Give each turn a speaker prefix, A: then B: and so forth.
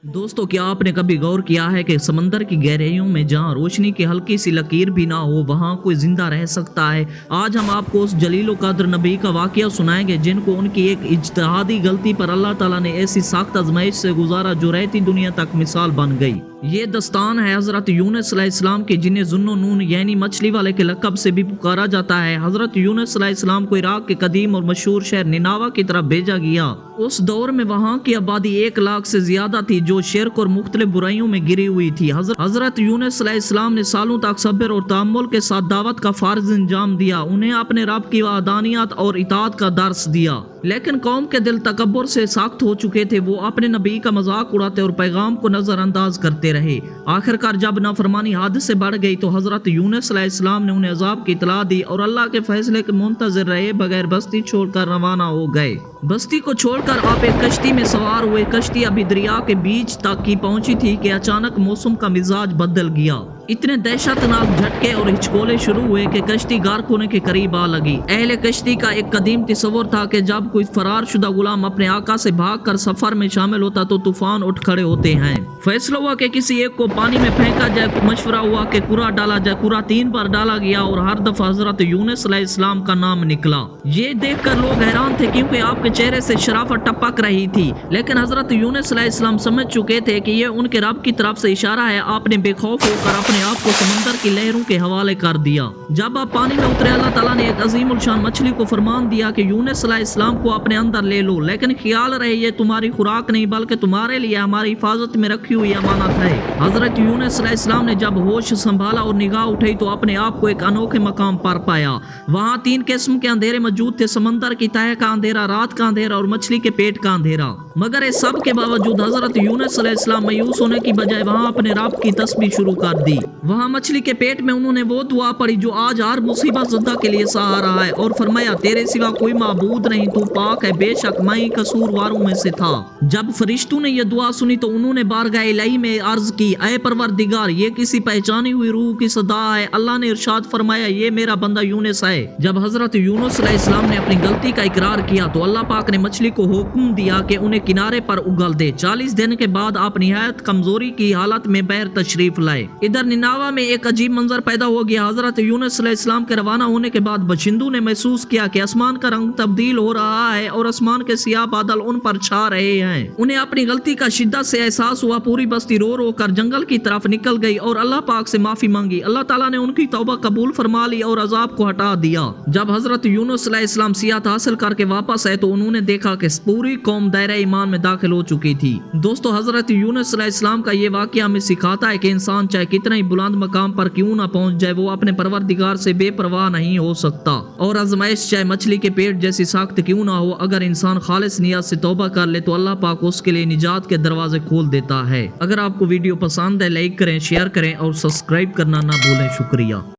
A: दोस्तों, क्या आपने कभी गौर किया है कि समंदर की गहराइयों में जहां रोशनी की हल्की सी लकीर भी ना हो वहां कोई जिंदा रह सकता है। आज हम आपको उस जलीलो कद्र नबी का वाकया सुनाएंगे जिनको उनकी एक इज्तिहादी गलती पर अल्लाह ताला ने ऐसी सख्त आजमाइश से गुजारा जो रहती दुनिया तक मिसाल बन गई। ये दस्तान है हजरत यूनुस अलैहिस्सलाम के, जिन्हें जुन्नून यानी मछली वाले के लक़ब से भी पुकारा जाता है। हजरत यूनुस अलैहिस्सलाम को इराक के कदीम और मशहूर शहर निनावा की तरफ भेजा गया। उस दौर में वहाँ की आबादी 1 लाख से ज्यादा थी जो शिर्क और मुख्तलिफ बुराइयों में गिरी हुई थी। हजरत यूनुस अलैहिस्सलाम ने सालों तक सब्र और तहम्मुल के साथ दावत का फर्ज अंजाम दिया, उन्हें अपने रब की वहदानियत और इताअत का दर्स दिया। लेकिन कौम के दिल तकब्बुर से सख्त हो चुके थे। वो अपने नबी का मजाक उड़ाते और पैगाम को नजरअंदाज करते रहे। आखिरकार जब नाफरमानी हद से बढ़ गई तो हजरत यूनुस अलैहिस्सलाम ने उन्हें अजाब की इतला दी और अल्लाह के फैसले के मुंतजर रहे बगैर बस्ती छोड़कर रवाना हो गए। बस्ती को छोड़कर आप एक कश्ती में सवार हुए। कश्ती अभी दरिया के बीच तक की पहुंची थी कि अचानक मौसम का मिजाज बदल गया। इतने दहशतनाक झटके और हिचकोले शुरू हुए कि कश्ती गार्क होने के करीब आ लगी। अहले कश्ती का एक कदीम तस्वुर था कि जब कोई फरार शुदा गुलाम अपने आका से भागकर सफर में शामिल होता तो तूफान उठ खड़े होते हैं। फैसला हुआ कि किसी एक को पानी में फेंका जाए। मशवरा हुआ कि कुरा डाला जाए। कुरा 3 बार डाला गया और हर दफा हजरत यूनुस अलैहिस्सलाम का नाम निकला। ये देखकर लोग हैरान थे क्योंकि आपके चेहरे से शराफत टपक रही थी। लेकिन हजरत यूनुस अलैहिस्सलाम समझ चुके थे कि ये उनके रब की तरफ से इशारा है। आपने बेखौफ होकर अपने आप को समंदर की लहरों के हवाले कर दिया। जब आप पानी में उतरे, अल्लाह ताला ने एक अजीम उल शान मछली को फरमान दिया कि यूनुस अलैहिस्सलाम को अपने अंदर ले लो, लेकिन ख्याल रहे ये तुम्हारी खुराक नहीं बल्कि तुम्हारे लिए हमारी हिफाजत में रखी हुई अमानत है। हजरत यूनुस अलैहिस्सलाम ने जब होश संभाला और निगाह उठाई तो अपने आप को एक अनोखे मकाम पर पाया। वहाँ 3 किस्म के अंधेरे मौजूद थे, समंदर की तह का अंधेरा, रात का अंधेरा और मछली के पेट का अंधेरा। मगर इस सब के बावजूद हजरत यूनुस अलैहिस्सलाम मायूस होने की बजाय वहाँ अपने रब की तस्बीह शुरू कर दी। वहाँ मछली के पेट में उन्होंने वो दुआ पढ़ी जो आज हर मुसीबत ज़दा के लिए सहारा है और फरमाया, तेरे सिवा कोई माबूद नहीं, तू पाक है, बेशक मैं ही कसूरवारों में से था। जब फरिश्तों ने यह दुआ सुनी तो उन्होंने बारगाह इलाही में अर्ज की, ऐ परवरदिगार, ये किसी पहचानी हुई रूह की सदा है। अल्लाह ने इरशाद फरमाया, ये मेरा बंदा यूनुस है। जब हजरत यूनुस अलैहिस्सलाम ने अपनी गलती का इकरार किया तो अल्लाह पाक ने मछली को हुक्म दिया कि उन्हें किनारे पर उगल दे। 40 दिन के बाद आप निहायत कमजोरी की हालत में बहर तशरीफ लाए। इधर निनावा में एक अजीब मंजर पैदा हो गया। हजरत यूनुस अलैहिस्सलाम के रवाना होने के बाद बशिंदों ने महसूस किया कि आसमान का रंग तब्दील हो रहा है और आसमान के सियाह बादल उन पर छा रहे हैं। उन्हें अपनी गलती का शिद्दत से एहसास हुआ। पूरी बस्ती रो रो कर जंगल की तरफ निकल गई और अल्लाह पाक से माफी मांगी। अल्लाह ताला ने उनकी तौबा कबूल फरमा ली और अजाब को हटा दिया। जब हजरत यूनुस अलैहिस्सलाम सियाहत हासिल करके वापस आए तो उन्होंने देखा कि पूरी कौम दायरा ईमान में दाखिल हो चुकी थी। दोस्तों, हजरत यूनुस अलैहिस्सलाम का ये वाकया हमें सिखाता है कि इंसान चाहे कितना ही बुलंद मकाम पर क्यों ना पहुंच जाए, वो अपने परवरदिगार से बेपरवाह नहीं हो सकता। और आजमाइश चाहे मछली के पेट जैसी सख्त क्यों ना हो, अगर इंसान खालिस नियत से तौबा कर ले तो अल्लाह पाक उसके लिए निजात के दरवाजे खोल देता है। अगर आपको वीडियो पसंद है, लाइक करें, शेयर करें और सब्सक्राइब करना ना भूलें। शुक्रिया।